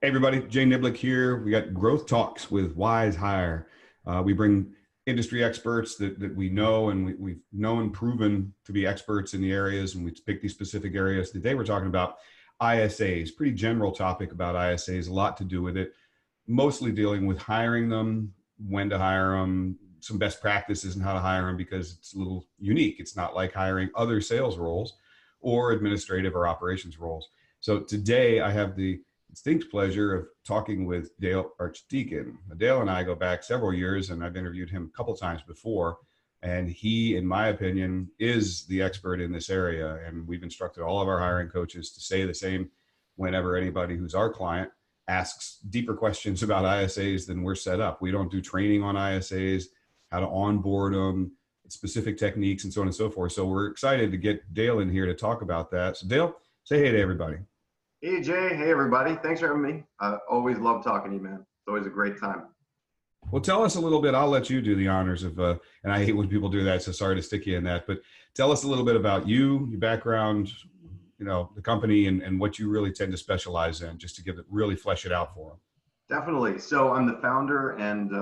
Hey everybody, Jay Niblick here. We got Growth Talks with Wise Hire. We bring industry experts that we know and we've known proven to be experts in the areas, and we pick these specific areas. Today we're talking about ISAs, pretty general topic about ISAs, a lot to do with it, mostly dealing with hiring them, when to hire them, some best practices and how to hire them because it's a little unique. It's not like hiring other sales roles or administrative or operations roles. So today I have the distinct pleasure of talking with Dale Archdekin. Dale and I go back several years, and I've interviewed him a couple times before. And he, in my opinion, is the expert in this area. And we've instructed all of our hiring coaches to say the same whenever anybody who's our client asks deeper questions about ISAs than we're set up. We don't do training on ISAs, how to onboard them, specific techniques, and so on and so forth. So we're excited to get Dale in here to talk about that. So Dale, say hey to everybody. Hey, Jay. Hey, everybody. Thanks for having me. I always love talking to you, man. It's always a great time. Well, tell us a little bit. I'll let you do the honors of, and I hate when people do that, so sorry to stick you in that, but tell us a little bit about you, your background, the company, and what you really tend to specialize in, just to give it, really flesh it out for them. Definitely. So I'm the founder and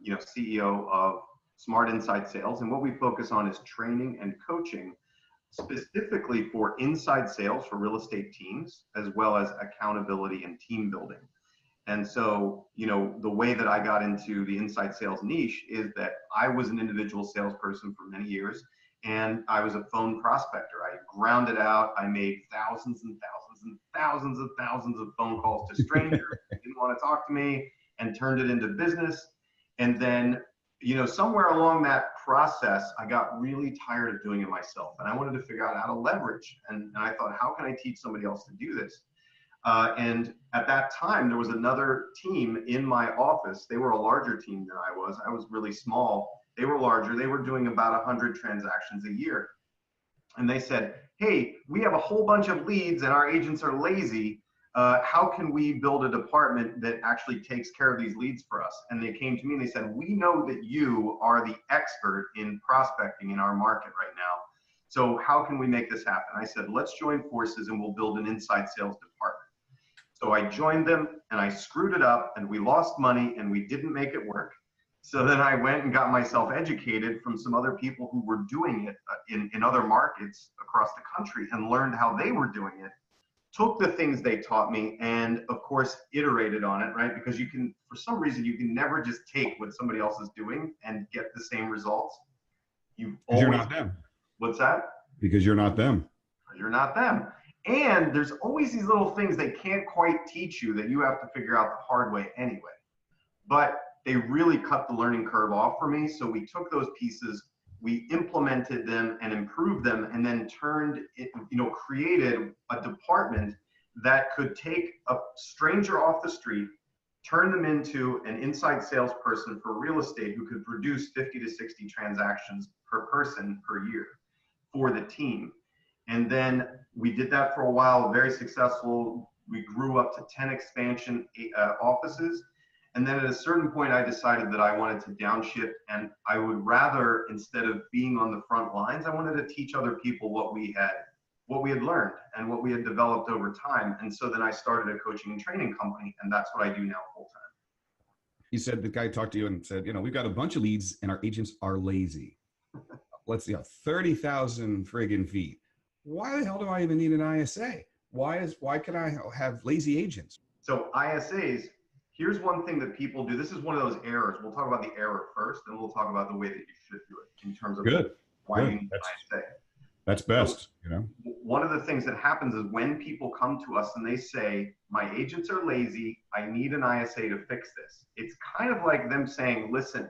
CEO of Smart Inside Sales, and what we focus on is training and coaching specifically for inside sales for real estate teams, as well as accountability and team building. And so, the way that I got into the inside sales niche is that I was an individual salesperson for many years, and I was a phone prospector. I grounded out. I made thousands and thousands and thousands of thousands of phone calls to strangers who didn't want to talk to me, and turned it into business. And then somewhere along that process, I got really tired of doing it myself, and I wanted to figure out how to leverage. And I thought, how can I teach somebody else to do this? And at that time, there was another team in my office. They were a larger team than I was. I was really small. They were larger. They were doing about 100 transactions a year. And they said, hey, we have a whole bunch of leads and our agents are lazy. How can we build a department that actually takes care of these leads for us? And they came to me and they said, we know that you are the expert in prospecting in our market right now. So how can we make this happen? I said, let's join forces and we'll build an inside sales department. So I joined them and I screwed it up and we lost money and we didn't make it work. So then I went and got myself educated from some other people who were doing it in other markets across the country and learned how they were doing it. Took the things they taught me and, of course, iterated on it, right? Because for some reason, you can never just take what somebody else is doing and get the same results. You're not them. What's that? Because you're not them. You're not them. And there's always these little things they can't quite teach you that you have to figure out the hard way anyway. But they really cut the learning curve off for me. So we took those pieces, we implemented them and improved them, and then created a department that could take a stranger off the street, turn them into an inside salesperson for real estate who could produce 50 to 60 transactions per person per year for the team. And then we did that for a while, very successful. We grew up to 10 expansion offices. And then at a certain point, I decided that I wanted to downshift, and I would rather, instead of being on the front lines, I wanted to teach other people what we had learned and what we had developed over time. And so then I started a coaching and training company, and that's what I do now full time. You said the guy talked to you and said, we've got a bunch of leads and our agents are lazy. Let's see, 30,000 friggin' feet. Why the hell do I even need an ISA? Why can I have lazy agents? So ISAs, here's one thing that people do. This is one of those errors. We'll talk about the error first, and we'll talk about the way that you should do it in terms of why you need an ISA. That's best, One of the things that happens is when people come to us and they say, my agents are lazy, I need an ISA to fix this. It's kind of like them saying, listen,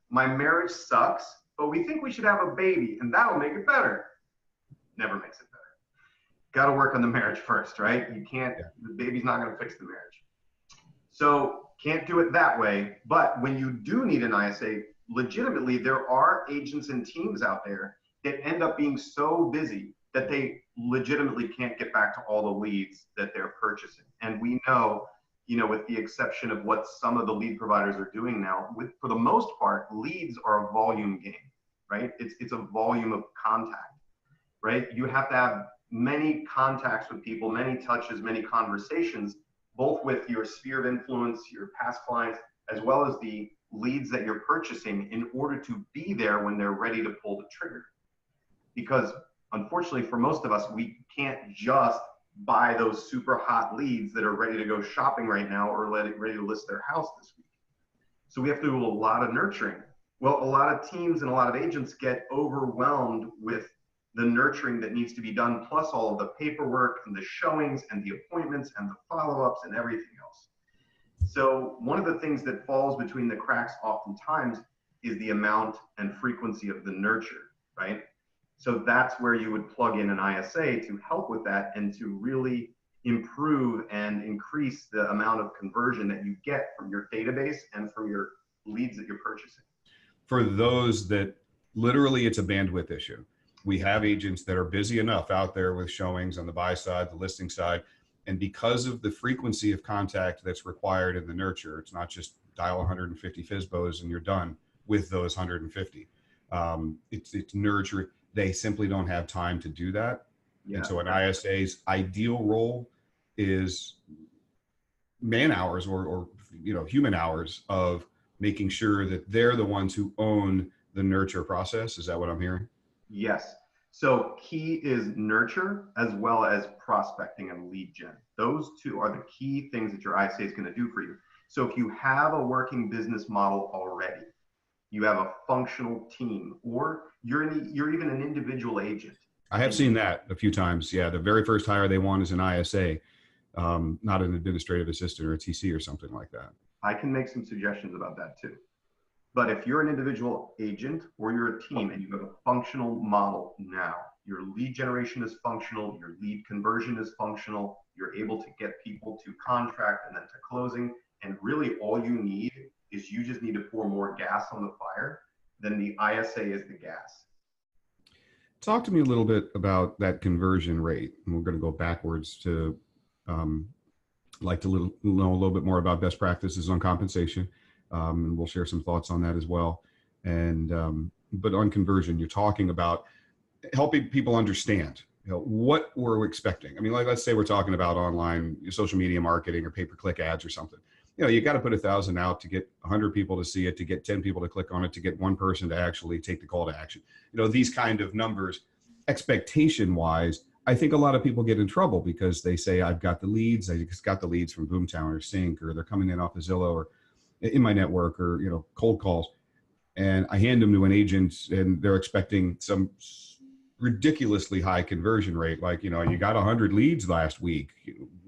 my marriage sucks, but we think we should have a baby and that'll make it better. Never makes it better. Got to work on the marriage first, right? You can't, the baby's not going to fix the marriage. So can't do it that way. But when you do need an ISA, legitimately, there are agents and teams out there that end up being so busy that they legitimately can't get back to all the leads that they're purchasing. And we know, with the exception of what some of the lead providers are doing now, for the most part, leads are a volume game, right? It's a volume of contact, right? You have to have many contacts with people, many touches, many conversations both with your sphere of influence, your past clients, as well as the leads that you're purchasing in order to be there when they're ready to pull the trigger. Because unfortunately for most of us, we can't just buy those super hot leads that are ready to go shopping right now or ready to list their house this week. So we have to do a lot of nurturing. Well, a lot of teams and a lot of agents get overwhelmed with the nurturing that needs to be done, plus all of the paperwork and the showings and the appointments and the follow-ups and everything else. So one of the things that falls between the cracks oftentimes is the amount and frequency of the nurture, right? So that's where you would plug in an ISA to help with that and to really improve and increase the amount of conversion that you get from your database and from your leads that you're purchasing. For those that literally it's a bandwidth issue. We have agents that are busy enough out there with showings on the buy side, the listing side, and because of the frequency of contact that's required in the nurture, it's not just dial 150 FSBOs and you're done with those 150. It's nurture. They simply don't have time to do that. Yeah. And so an ISA's ideal role is man hours or human hours of making sure that they're the ones who own the nurture process. Is that what I'm hearing? Yes. So key is nurture as well as prospecting and lead gen. Those two are the key things that your ISA is going to do for you. So if you have a working business model already, you have a functional team, or you're even an individual agent. I have seen that a few times. Yeah, the very first hire they want is an ISA, not an administrative assistant or a TC or something like that. I can make some suggestions about that too. But if you're an individual agent or you're a team and you have a functional model now, your lead generation is functional, your lead conversion is functional, you're able to get people to contract and then to closing, and really all you need is you just need to pour more gas on the fire, then the ISA is the gas. Talk to me a little bit about that conversion rate. And we're going to go backwards to like to know a little bit more about best practices on compensation. And we'll share some thoughts on that as well. And but on conversion, you're talking about helping people understand what we're expecting. I mean, like, let's say we're talking about online social media marketing or pay-per-click ads or something. You got to put 1,000 out to get 100 people to see it, to get 10 people to click on it, to get one person to actually take the call to action. These kind of numbers, expectation wise, I think a lot of people get in trouble because they say, I've got the leads. I just got the leads from Boomtown or Sync, or they're coming in off of Zillow or in my network, or, cold calls. And I hand them to an agent and they're expecting some ridiculously high conversion rate. Like, you got 100 leads last week.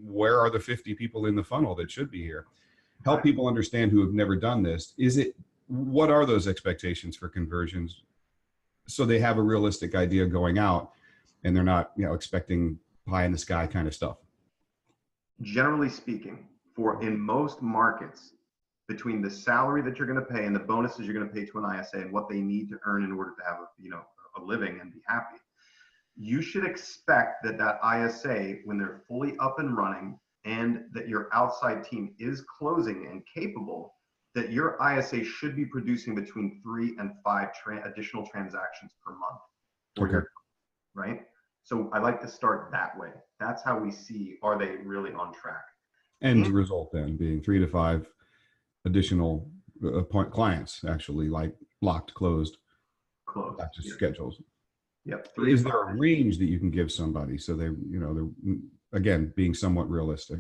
Where are the 50 people in the funnel that should be here? Help people understand who have never done this. What are those expectations for conversions? So they have a realistic idea going out and they're not, expecting pie in the sky kind of stuff. Generally speaking, in most markets, between the salary that you're going to pay and the bonuses you're going to pay to an ISA and what they need to earn in order to have a living and be happy, you should expect that ISA, when they're fully up and running and that your outside team is closing and capable, that your ISA should be producing between 3 and 5 additional transactions per month. Okay. Right? So I like to start that way. That's how we see, are they really on track? End result then being 3 to 5 additional clients, actually, like locked, closed, not just schedules. Yep. Is there a range that you can give somebody so they're again being somewhat realistic?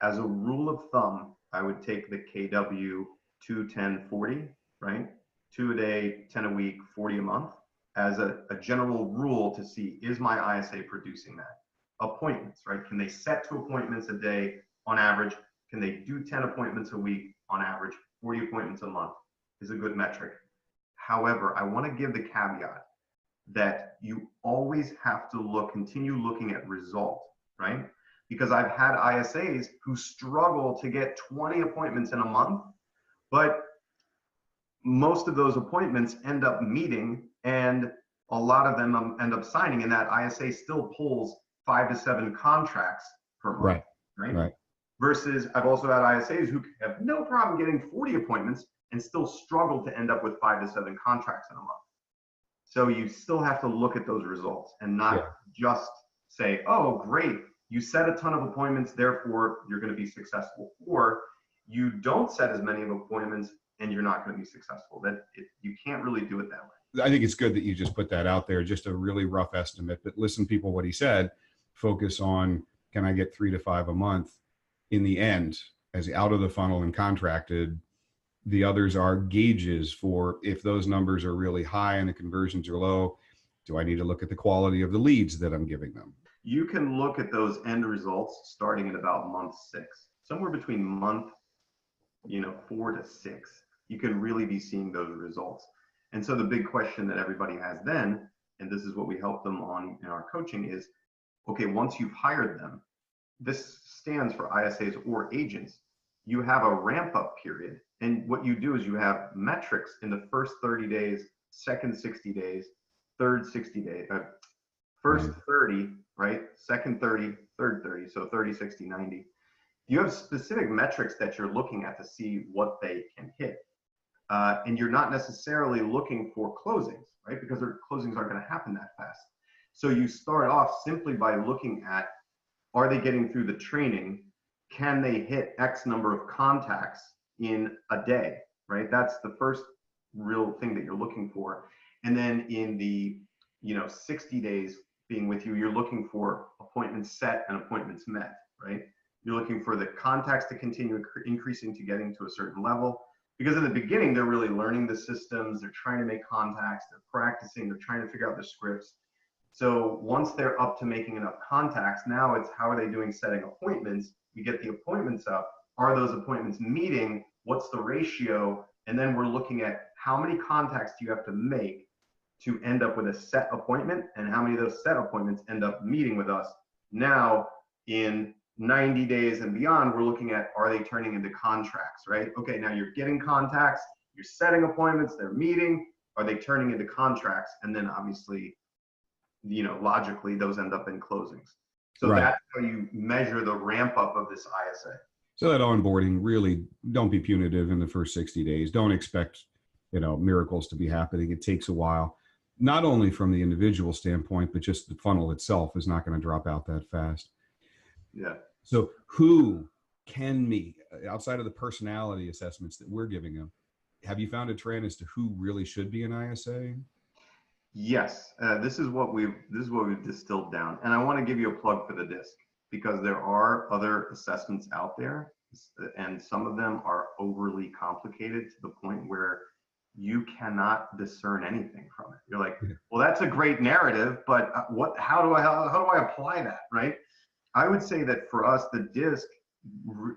As a rule of thumb, I would take the KW 2, 10, 40, right? 2 a day, 10 a week, 40 a month as a general rule to see, is my ISA producing that? Appointments, right? Can they set 2 appointments a day on average? Can they do 10 appointments a week on average? 40 appointments a month is a good metric. However, I want to give the caveat that you always have to continue looking at result, right? Because I've had ISAs who struggle to get 20 appointments in a month, but most of those appointments end up meeting and a lot of them end up signing, and that ISA still pulls 5 to 7 contracts per month, right? Versus I've also had ISAs who have no problem getting 40 appointments and still struggle to end up with 5 to 7 contracts in a month. So you still have to look at those results and not just say, oh, great, you set a ton of appointments, therefore you're going to be successful, or you don't set as many of appointments and you're not going to be successful. You can't really do it that way. I think it's good that you just put that out there, just a really rough estimate, but listen, people, what he said, focus on, can I get 3 to 5 a month? In the end, as out of the funnel and contracted, the others are gauges for if those numbers are really high and the conversions are low, do I need to look at the quality of the leads that I'm giving them? You can look at those end results starting at about month 6, somewhere between month 4 to 6. You can really be seeing those results. And so the big question that everybody has then, and this is what we help them on in our coaching, is, okay, once you've hired them, this stands for ISAs or agents, you have a ramp up period. And what you do is you have metrics in the first 30 days, second 60 days, third 60 days, first 30, right? Second 30, third 30. So 30, 60, 90. You have specific metrics that you're looking at to see what they can hit. And you're not necessarily looking for closings, right? Because their closings aren't going to happen that fast. So you start off simply by looking at, are they getting through the training? Can they hit X number of contacts in a day, right? That's the first real thing that you're looking for. And then in the 60 days being with you, you're looking for appointments set and appointments met, right? You're looking for the contacts to continue increasing to getting to a certain level. Because in the beginning, they're really learning the systems, they're trying to make contacts, they're practicing, they're trying to figure out the scripts. So once they're up to making enough contacts, now it's how are they doing setting appointments? We get the appointments up. Are those appointments meeting? What's the ratio? And then we're looking at how many contacts do you have to make to end up with a set appointment, and how many of those set appointments end up meeting with us. Now in 90 days and beyond, we're looking at, are they turning into contracts, right? Okay, now you're getting contacts, you're setting appointments, they're meeting, are they turning into contracts? And then obviously, logically, those end up in closings. So that's how you measure the ramp up of this ISA. So that onboarding, really, don't be punitive in the first 60 days. Don't expect, miracles to be happening. It takes a while, not only from the individual standpoint, but just the funnel itself is not going to drop out that fast. Yeah. So who can meet, outside of the personality assessments that we're giving them, have you found a trend as to who really should be an ISA? Yes, this is what we've distilled down, and I want to give you a plug for the DISC, because there are other assessments out there, and some of them are overly complicated to the point where you cannot discern anything from it. You're like, well, that's a great narrative, but how do I apply that, right? I would say that for us, the DISC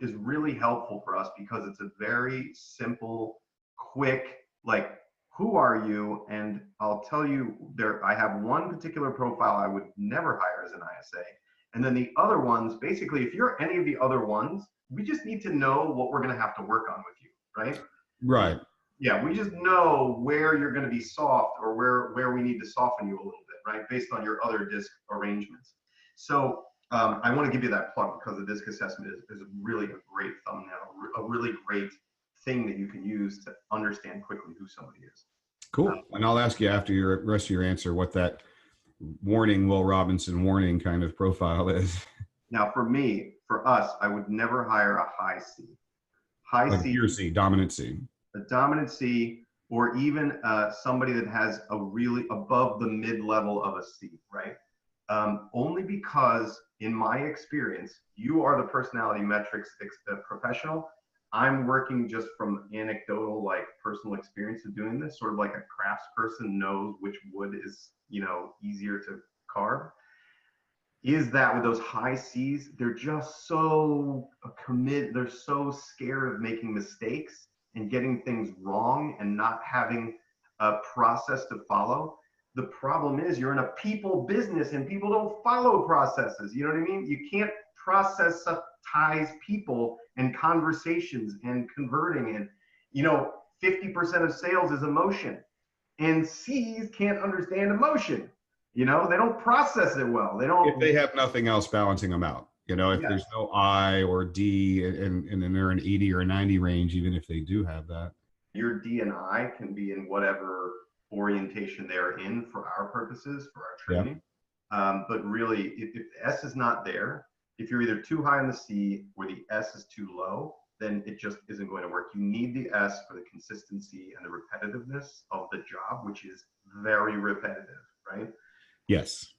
is really helpful for us because it's a very simple, quick, like, who are you? And I'll tell you, I have one particular profile I would never hire as an ISA. And then the other ones, basically, if you're any of the other ones, we just need to know what we're going to have to work on with you, right? Right. Yeah, we just know where you're going to be soft, or where we need to soften you a little bit, right? Based on your other DISC arrangements. So I want to give you that plug, because the DISC assessment is really a great thumbnail, a really great thing that you can use to understand quickly who somebody is. Cool. And I'll ask you after your rest of your answer what that warning, Will Robinson warning kind of profile is. Now, for us, I would never hire a high C. Like pure C, dominant C. A dominant C, or even somebody that has a really above the mid-level of a C, right? Only because, in my experience, you are the personality metrics professional. I'm working just from anecdotal, like, personal experience of doing this, sort of like a crafts person knows which wood is, easier to carve. Is that with those high C's, they're just so committed, they're so scared of making mistakes and getting things wrong and not having a process to follow. The problem is you're in a people business and people don't follow processes. You know what I mean? You can't process-tize people and conversations and converting. And 50% of sales is emotion, and C's can't understand emotion. They don't process it well. They don't. If they have nothing else balancing them out, if Yes. there's no I or D, and then they're in 80 or 90 range, even if they do have that. Your D and I can be in whatever orientation they're in for our purposes, for our training. But really, if S is not there, If you're either too high on the C or the S is too low, then it just isn't going to work. You need the S for the consistency and the repetitiveness of the job, which is very repetitive, right? Yes.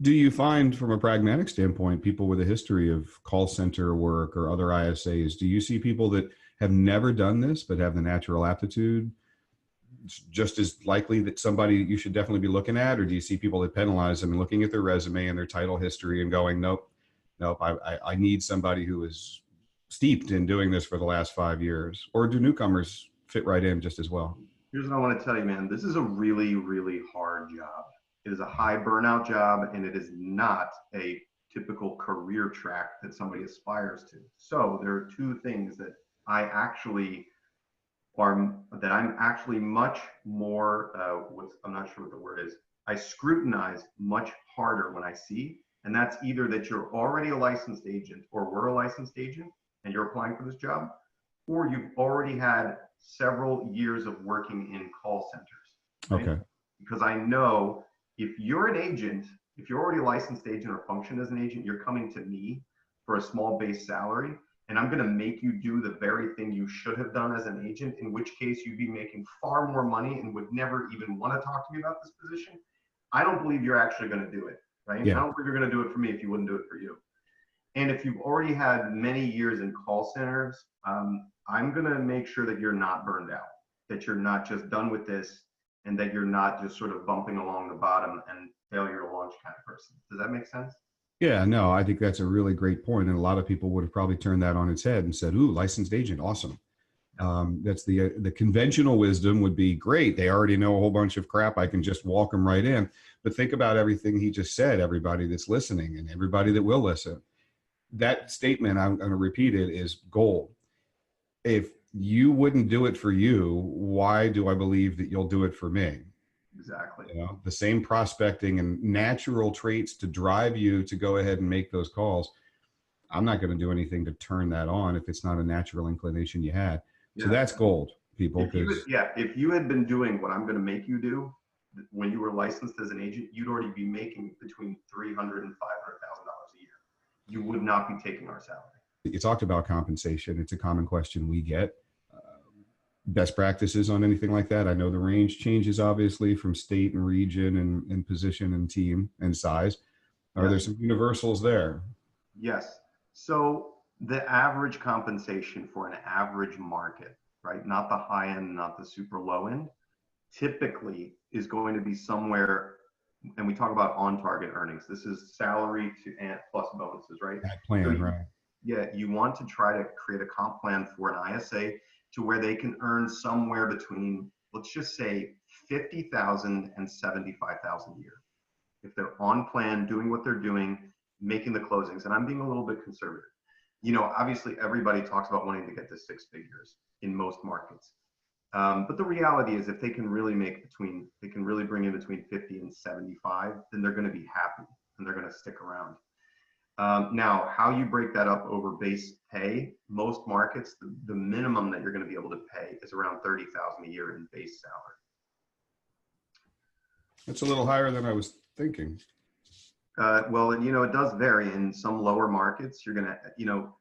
Do you find, from a pragmatic standpoint, people with a history of call center work or other ISAs, do you see people that have never done this but have the natural aptitude? It's just as likely that somebody you should definitely be looking at, or do you see people that penalize them and looking at their resume and their title history and going, nope, nope, I need somebody who is steeped in doing this for the last 5 years? Or do newcomers fit right in just as well? Here's what I want to tell you, man. This is a really, really hard job. It is a high burnout job, and it is not a typical career track that somebody aspires to. So there are two things that I'm actually much more, I'm not sure what the word is. I scrutinize much harder when I see, and that's either that you're already a licensed agent or were a licensed agent and you're applying for this job, or you've already had several years of working in call centers. Right? Okay. Because I know if you're an agent, if you're already a licensed agent or function as an agent, you're coming to me for a small base salary, and I'm going to make you do the very thing you should have done as an agent, in which case you'd be making far more money and would never even want to talk to me about this position. I don't believe you're actually going to do it, right? Yeah. I don't believe you're going to do it for me if you wouldn't do it for you. And if you've already had many years in call centers, I'm going to make sure that you're not burned out, that you're not just done with this, and that you're not just sort of bumping along the bottom and failure to launch kind of person. Does that make sense? Yeah, no, I think that's a really great point. And a lot of people would have probably turned that on its head and said, ooh, licensed agent, awesome. That's the conventional wisdom would be great. They already know a whole bunch of crap. I can just walk them right in. But think about everything he just said, everybody that's listening and everybody that will listen. That statement, I'm going to repeat it, is gold. If you wouldn't do it for you, why do I believe that you'll do it for me? Exactly. You know, the same prospecting and natural traits to drive you to go ahead and make those calls. I'm not going to do anything to turn that on if it's not a natural inclination you had. Yeah. So that's gold, people. If you had been doing what I'm going to make you do when you were licensed as an agent, you'd already be making between $300,000 and $500,000 a year. You would not be taking our salary. You talked about compensation. It's a common question we get. Best practices on anything like that? I know the range changes obviously from state and region and position and team and size. Are there some universals there? Yes. So the average compensation for an average market, right? Not the high end, not the super low end, typically is going to be somewhere, and we talk about on target earnings. This is salary to and plus bonuses, right? That plan, so right? Yeah, you want to try to create a comp plan for an ISA to where they can earn somewhere between, let's just say, $50,000 and $75,000 a year. If they're on plan, doing what they're doing, making the closings, and I'm being a little bit conservative. You know, obviously everybody talks about wanting to get to 6 figures in most markets. But the reality is if they can really bring in between 50 and 75, then they're going to be happy and they're going to stick around. Now, how you break that up over base pay, most markets, the minimum that you're going to be able to pay is around $30,000 a year in base salary. That's a little higher than I was thinking. Well, you know, it does vary. In some lower markets, you're going to, you know,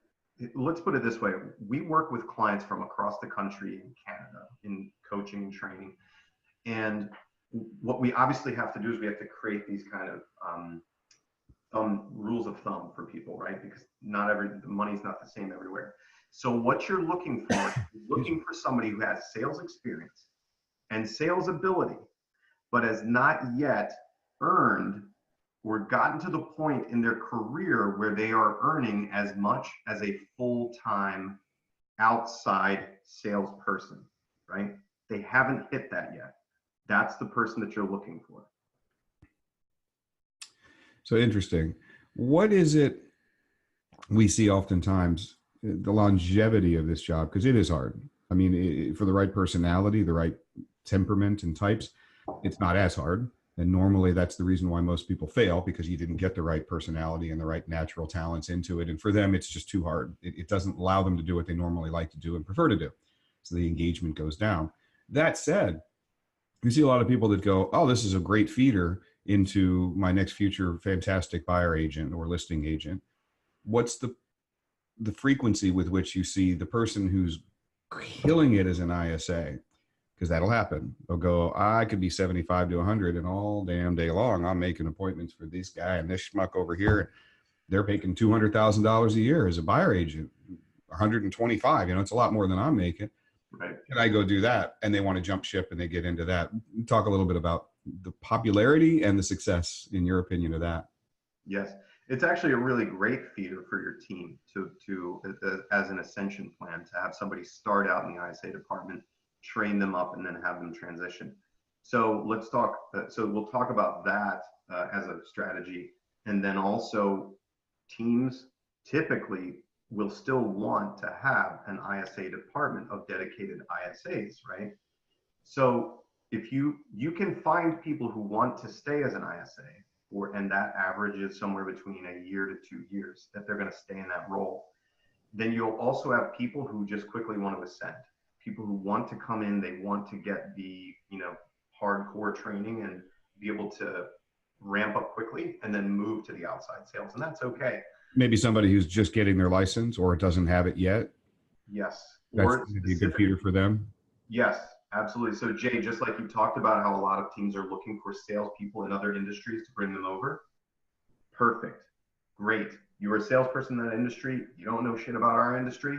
let's put it this way. We work with clients from across the country in Canada in coaching and training. And what we obviously have to do is we have to create these kind of rules of thumb for people, right? Because the money's not the same everywhere. So what you're looking for, somebody who has sales experience and sales ability, but has not yet earned or gotten to the point in their career where they are earning as much as a full-time outside salesperson, right? They haven't hit that yet. That's the person that you're looking for. So interesting. What is it we see oftentimes, the longevity of this job, because it is hard. I mean, for the right personality, the right temperament and types, it's not as hard. And normally that's the reason why most people fail, because you didn't get the right personality and the right natural talents into it. And for them, it's just too hard. It doesn't allow them to do what they normally like to do and prefer to do. So the engagement goes down. That said, you see a lot of people that go, oh, this is a great feeder into my next future fantastic buyer agent or listing agent. what's the frequency with which you see the person who's killing it as an ISA? Because that'll happen. They'll go, I could be 75 to 100 and all damn day long I'm making appointments for this guy and this schmuck over here. They're making $200,000 a year as a buyer agent, 125. It's a lot more than I'm making. Right. Can I go do that? And they want to jump ship and they get into that. Talk a little bit about the popularity and the success, in your opinion, of that. Yes. It's actually a really great feeder for your team to as an ascension plan, to have somebody start out in the ISA department, train them up, and then have them transition. So let's talk. So we'll talk about that as a strategy, and then also teams typically will still want to have an ISA department of dedicated ISAs, right? So if you can find people who want to stay as an ISA, and that average is somewhere between a year to 2 years that they're going to stay in that role, then you'll also have people who just quickly want to ascend. People who want to come in, they want to get the hardcore training and be able to ramp up quickly and then move to the outside sales, and that's okay. Maybe somebody who's just getting their license or doesn't have it yet. Yes. That's going to be a good feeder for them. Yes, absolutely. So Jay, just like you talked about how a lot of teams are looking for salespeople in other industries to bring them over. Perfect. Great. You're a salesperson in that industry. You don't know shit about our industry,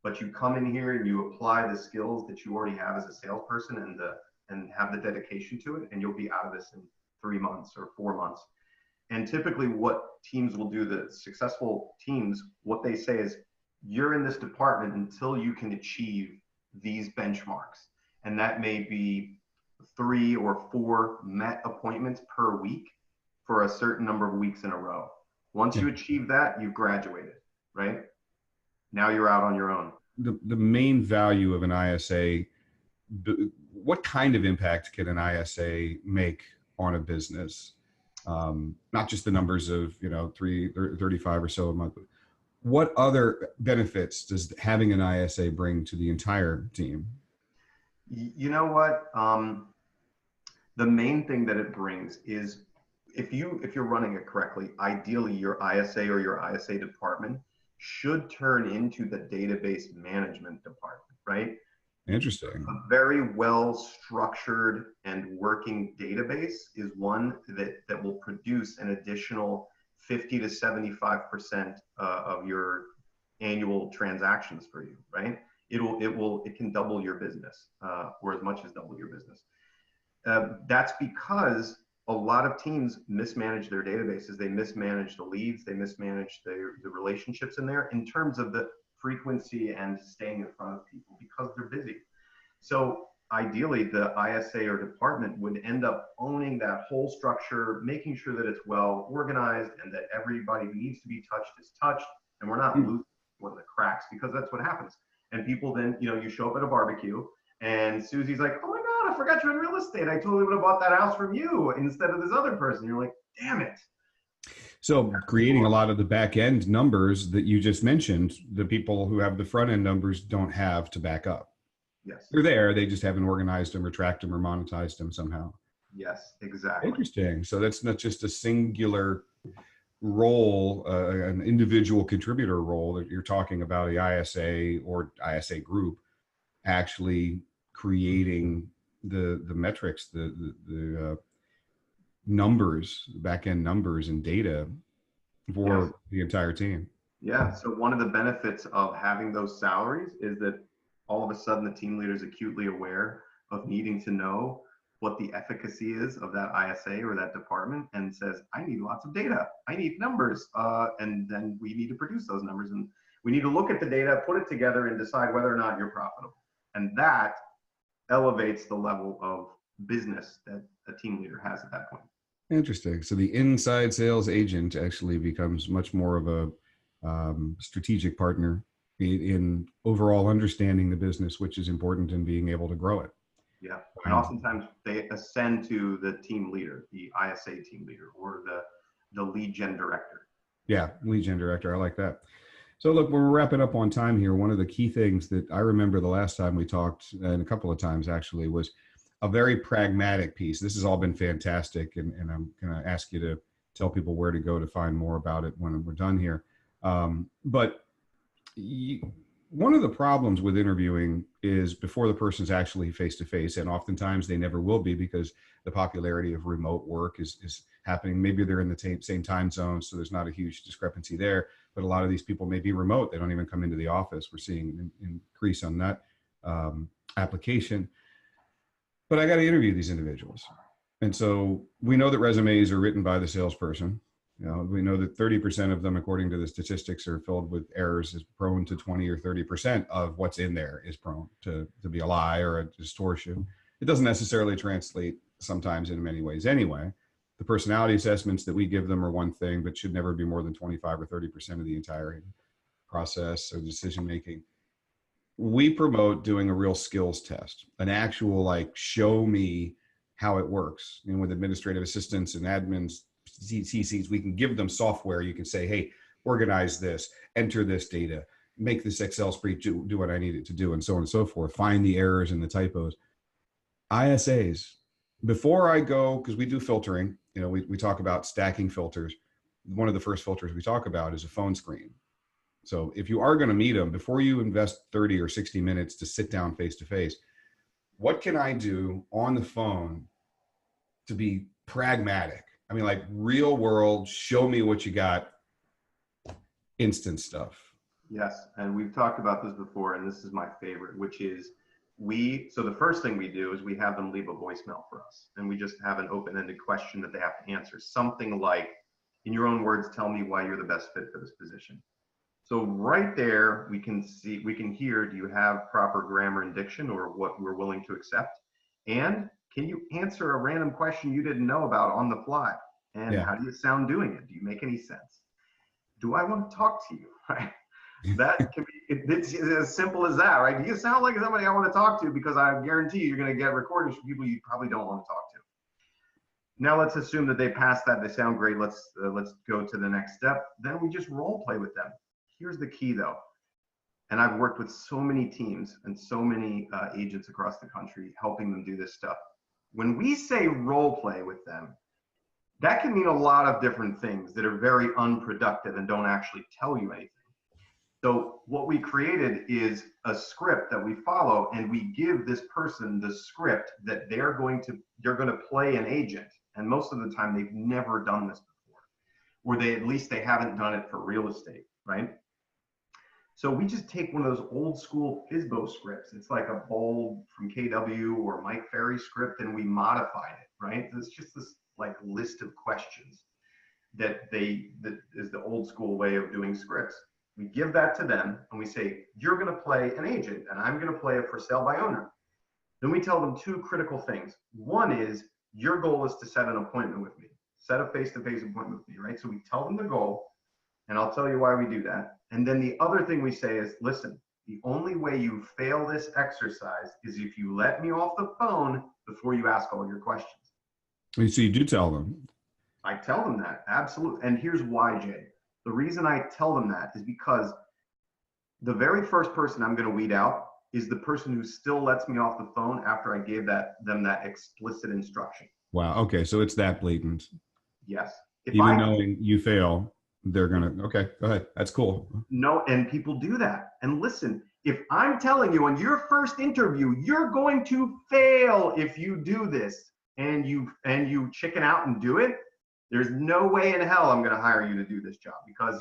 but you come in here and you apply the skills that you already have as a salesperson and have the dedication to it, and you'll be out of this in 3 months or 4 months. And typically what teams will do, the successful teams, what they say is, you're in this department until you can achieve these benchmarks. And that may be 3 or 4 met appointments per week for a certain number of weeks in a row. Once you achieve that, you've graduated, right? Now you're out on your own. The main value of an ISA, what kind of impact can an ISA make on a business? Not just the numbers of 35 or so a month. What other benefits does having an ISA bring to the entire team? You know what? The main thing that it brings is, if you're running it correctly, ideally your ISA or your ISA department should turn into the database management department, right? Interesting. A very well structured and working database is one that will produce an additional 50 to 75% of your annual transactions for you, right? It can double your business, or as much as double your business. That's because a lot of teams mismanage their databases. They mismanage the leads. They mismanage the relationships in there in terms of the frequency and staying in front of people because they're busy. So ideally, the ISA or department would end up owning that whole structure, making sure that it's well organized and that everybody who needs to be touched is touched, and we're not losing one of the cracks, because that's what happens. And people then, you show up at a barbecue and Susie's like, oh my God, I forgot you're in real estate. I totally would have bought that house from you instead of this other person. You're like, damn it. So creating a lot of the back end numbers that you just mentioned, the people who have the front end numbers don't have to back up. Yes. They're there. They just haven't organized them or tracked them or monetized them somehow. Yes, exactly. Interesting. So that's not just a singular role, an individual contributor role that you're talking about, the ISA or ISA group actually creating the metrics, the numbers, back end numbers and data for the entire team. Yeah. So one of the benefits of having those salaries is that all of a sudden the team leader is acutely aware of needing to know what the efficacy is of that ISA or that department, and says, I need lots of data. I need numbers. And then we need to produce those numbers, and we need to look at the data, put it together, and decide whether or not you're profitable. And that elevates the level of business that a team leader has at that point. Interesting. So the inside sales agent actually becomes much more of a strategic partner in overall understanding the business, which is important in being able to grow it. Yeah. And oftentimes they ascend to the team leader, the ISA team leader, or the lead gen director. Yeah, lead gen director. I like that. So look, we're wrapping up on time here. One of the key things that I remember the last time we talked, and a couple of times actually, was a very pragmatic piece. This has all been fantastic, and I'm going to ask you to tell people where to go to find more about it when we're done here. But one of the problems with interviewing is before the person's actually face-to-face, and oftentimes they never will be because the popularity of remote work is happening. Maybe they're in the same time zone, so there's not a huge discrepancy there, but a lot of these people may be remote. They don't even come into the office. We're seeing an increase on that application. But I got to interview these individuals. And so we know that resumes are written by the salesperson. We know that 30% of them, according to the statistics, are filled with errors, is prone to 20 or 30% of what's in there is prone to be a lie or a distortion. It doesn't necessarily translate sometimes in many ways anyway. The personality assessments that we give them are one thing, but should never be more than 25 or 30% of the entire process or decision making. We promote doing a real skills test, an actual like show me how it works. With administrative assistants and admins, CCs, we can give them software. You can say, hey, organize this, enter this data, make this Excel spreadsheet do what I need it to do, and so on and so forth. Find the errors and the typos. ISAs, before I go, because we do filtering, we talk about stacking filters. One of the first filters we talk about is a phone screen. So if you are going to meet them, before you invest 30 or 60 minutes to sit down face-to-face, what can I do on the phone to be pragmatic? I mean, like real world, show me what you got, instant stuff. Yes, and we've talked about this before, and this is my favorite, which is so the first thing we do is we have them leave a voicemail for us, and we just have an open-ended question that they have to answer. Something like, in your own words, tell me why you're the best fit for this position. So right there, we can hear, do you have proper grammar and diction or what we're willing to accept? And can you answer a random question you didn't know about on the fly? And how do you sound doing it? Do you make any sense? Do I want to talk to you? Right? That can be, it's as simple as that, right? Do you sound like somebody I want to talk to? Because I guarantee you're going to get recordings from people you probably don't want to talk to. Now let's assume that they pass that, they sound great. Let's go to the next step. Then we just role play with them. Here's the key though. And I've worked with so many teams and so many agents across the country helping them do this stuff. When we say role play with them, that can mean a lot of different things that are very unproductive and don't actually tell you anything. So what we created is a script that we follow, and we give this person the script that they're going to play an agent. And most of the time they've never done this before, or at least they haven't done it for real estate, right? So we just take one of those old school FSBO scripts. It's like a bold from KW or Mike Ferry script, and we modify it, right? It's just this like list of questions that is the old school way of doing scripts. We give that to them and we say, you're going to play an agent and I'm going to play a for sale by owner. Then we tell them two critical things. One is your goal is to set an appointment with me, set a face-to-face appointment with me, right? So we tell them the goal, and I'll tell you why we do that. And then the other thing we say is, listen, the only way you fail this exercise is if you let me off the phone before you ask all your questions. So you do tell them? I tell them that, absolutely. And here's why, Jay. The reason I tell them that is because the very first person I'm going to weed out is the person who still lets me off the phone after I gave them that explicit instruction. Wow. Okay. So it's that blatant. Yes. Even knowing you fail, they're going to, okay, go ahead. That's cool. No, and people do that. And listen, if I'm telling you on your first interview, you're going to fail if you do this and you chicken out and do it, there's no way in hell I'm going to hire you to do this job, because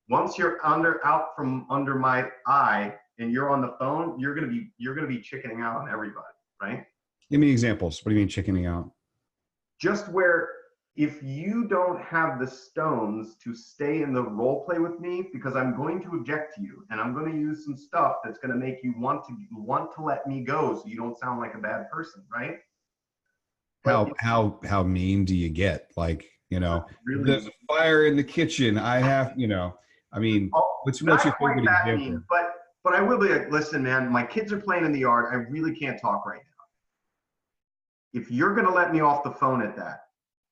once you're out from under my eye and you're on the phone, you're going to be chickening out on everybody, right? Give me examples. What do you mean chickening out? Just where if you don't have the stones to stay in the role play with me, because I'm going to object to you and I'm going to use some stuff that's going to make you want to let me go so you don't sound like a bad person, right? How mean do you get? Like, really, there's a fire in the kitchen. I have, I mean, what's your favorite example? Mean, but I will be like, listen, man, my kids are playing in the yard. I really can't talk right now. If you're going to let me off the phone at that,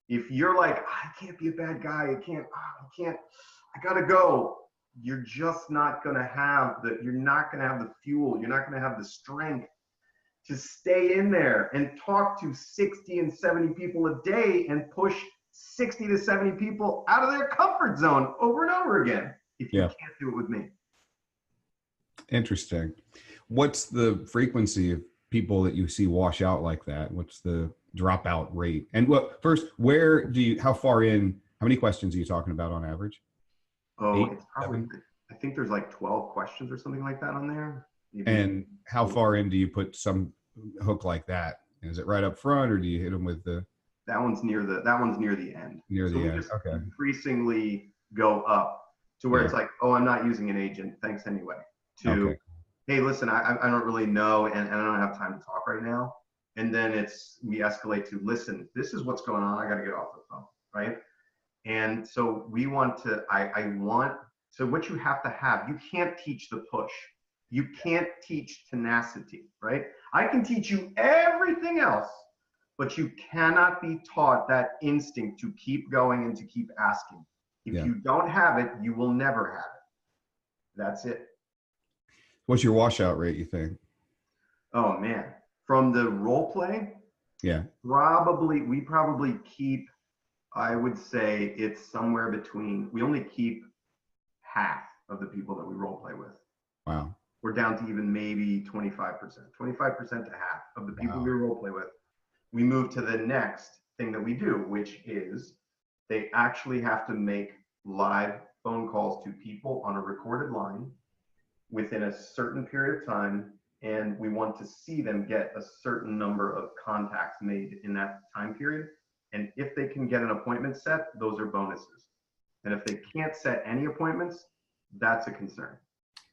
if you're like, I can't be a bad guy, I gotta go. You're just not gonna have the fuel. You're not gonna have the strength to stay in there and talk to 60 and 70 people a day and push 60 to 70 people out of their comfort zone over and over again. if you Yeah. can't do it with me. Interesting. What's the frequency of people that you see wash out like that? What's the dropout rate? And what first, how far in, how many questions are you talking about on average? Oh, Eight, it's probably, seven? I think there's like 12 questions or something like that on there. Maybe. And how far in do you put some hook like that? Is it right up front, or do you hit them with the That one's near the end. near So the we end? just Okay. increasingly go up to where Yeah. it's like, oh, I'm not using an agent. Thanks anyway. Okay. To, hey, listen, I don't really know and I don't have time to talk right now. And then we escalate to, listen, this is what's going on. I got to get off the phone. Right. And so so what you have to have, you can't teach the push. You can't teach tenacity, right? I can teach you everything else, but you cannot be taught that instinct to keep going and to keep asking. If Yeah. you don't have it, you will never have it. That's it. What's your washout rate, you think? Oh man. From the role play, Yeah. we probably keep, I would say it's somewhere between, we only keep half of the people that we role play with. Wow. We're down to even maybe 25%, 25% to half of the people we role play with. We move to the next thing that we do, which is they actually have to make live phone calls to people on a recorded line within a certain period of time. And we want to see them get a certain number of contacts made in that time period. And if they can get an appointment set, those are bonuses. And if they can't set any appointments, that's a concern.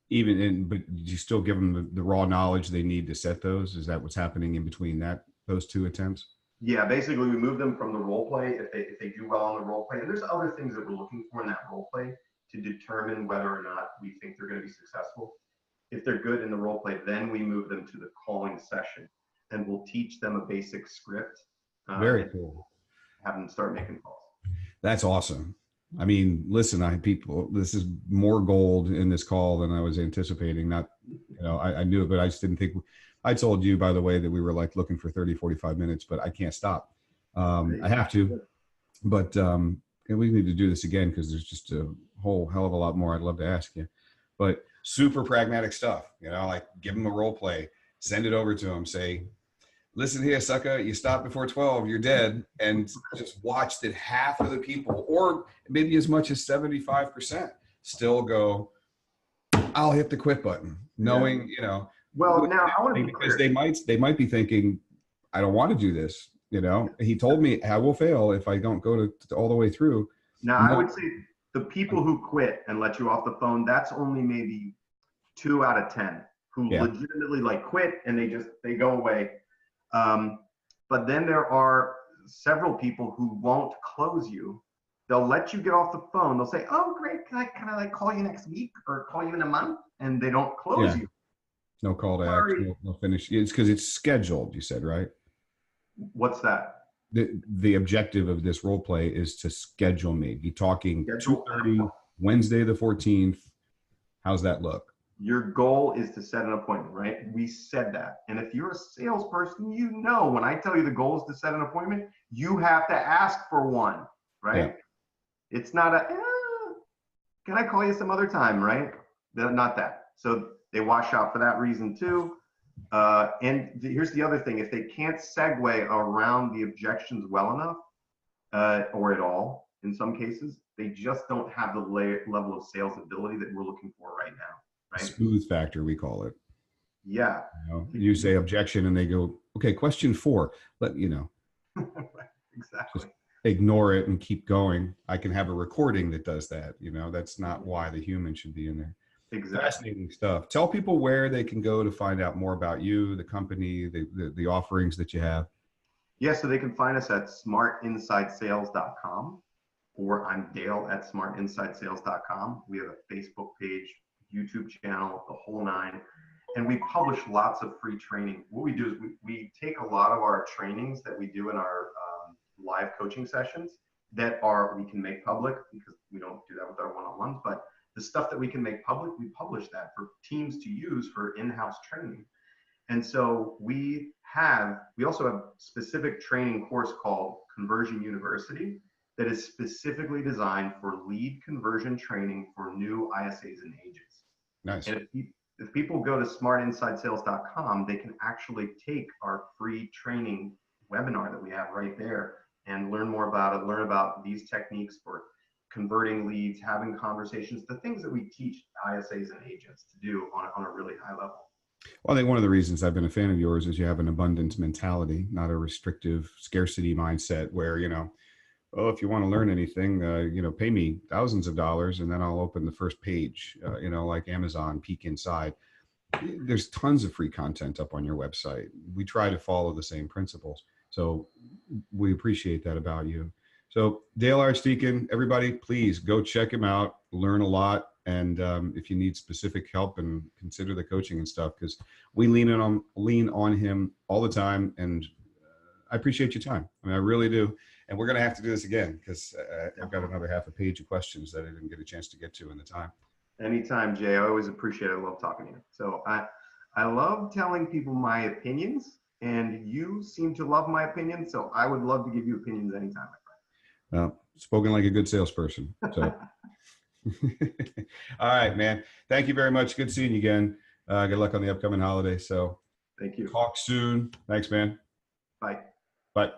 But you still give them the raw knowledge they need to set those? Is that what's happening in between those two attempts? Yeah, basically we move them from the role play if they do well on the role play. And there's other things that we're looking for in that role play to determine whether or not we think they're going to be successful. If they're good in the role play, then we move them to the calling session and we'll teach them a basic script. Very cool. Have them start making calls. That's awesome. I mean, listen, this is more gold in this call than I was anticipating. Not, I knew it, but I just didn't think. I told you, by the way, that we were like looking for 30, 45 minutes, but I can't stop. I have to, but we need to do this again because there's just a whole hell of a lot more I'd love to ask you. But super pragmatic stuff, like give them a role play, send it over to them, say, listen here, sucker, you stop before 12, you're dead. And just watch that half of the people, or maybe as much as 75%, still go, I'll hit the quit button, knowing, Well, now I want to be because clear. they might be thinking, I don't want to do this. He told me I will fail if I don't go to all the way through. Now, I would say the people who quit and let you off the phone, that's only maybe 2 out of 10 who legitimately quit and they go away. But then there are several people who won't close you. They'll let you get off the phone. They'll say, "Oh, great. Can I call you next week or call you in a month?" And they don't close you. No call to action, no finish. It's because it's scheduled, you said, right? What's that? The objective of this role play is to schedule me. Be talking 2:30 Wednesday the 14th. How's that look? Your goal is to set an appointment, right? We said that. And if you're a salesperson, when I tell you the goal is to set an appointment, you have to ask for one, right? Yeah. It's not can I call you some other time, right? Not that. So they wash out for that reason too. And here's the other thing. If they can't segue around the objections well enough, or at all, in some cases, they just don't have the level of sales ability that we're looking for right now. Right? Smooth factor, we call it. Yeah. You say objection and they go, okay, question 4. Exactly. Just ignore it and keep going. I can have a recording that does that. That's not why the human should be in there. Exactly. Fascinating stuff. Tell people where they can go to find out more about you, the company, the offerings that you have. Yeah, so they can find us at smartinsidesales.com, or I'm Dale at smartinsidesales.com. We have a Facebook page, YouTube channel, the whole nine, and we publish lots of free training. What we do is we take a lot of our trainings that we do in our live coaching sessions we can make public, because we don't do that with our one-on-ones, but the stuff that we can make public, we publish that for teams to use for in-house training. And so we also have a specific training course called Conversion University that is specifically designed for lead conversion training for new ISAs and agents. Nice. And if people go to smartinsidesales.com, they can actually take our free training webinar that we have right there and learn more about it, learn about these techniques for converting leads, having conversations, the things that we teach ISAs and agents to do on a really high level. Well, I think one of the reasons I've been a fan of yours is you have an abundance mentality, not a restrictive scarcity mindset where, oh, if you want to learn anything, pay me thousands of dollars and then I'll open the first page, like Amazon, peek inside. There's tons of free content up on your website. We try to follow the same principles. So we appreciate that about you. So Dale Archdekin, everybody, please go check him out, learn a lot. And if you need specific help, and consider the coaching and stuff, because we lean on him all the time. And I appreciate your time. I mean, I really do. And we're going to have to do this again, because I've got another half a page of questions that I didn't get a chance to get to in the time. Anytime, Jay. I always appreciate it. I love talking to you. So I love telling people my opinions, and you seem to love my opinions. So I would love to give you opinions anytime, my friend. Spoken like a good salesperson. So. All right, man. Thank you very much. Good seeing you again. Good luck on the upcoming holiday. So thank you. Talk soon. Thanks, man. Bye. Bye.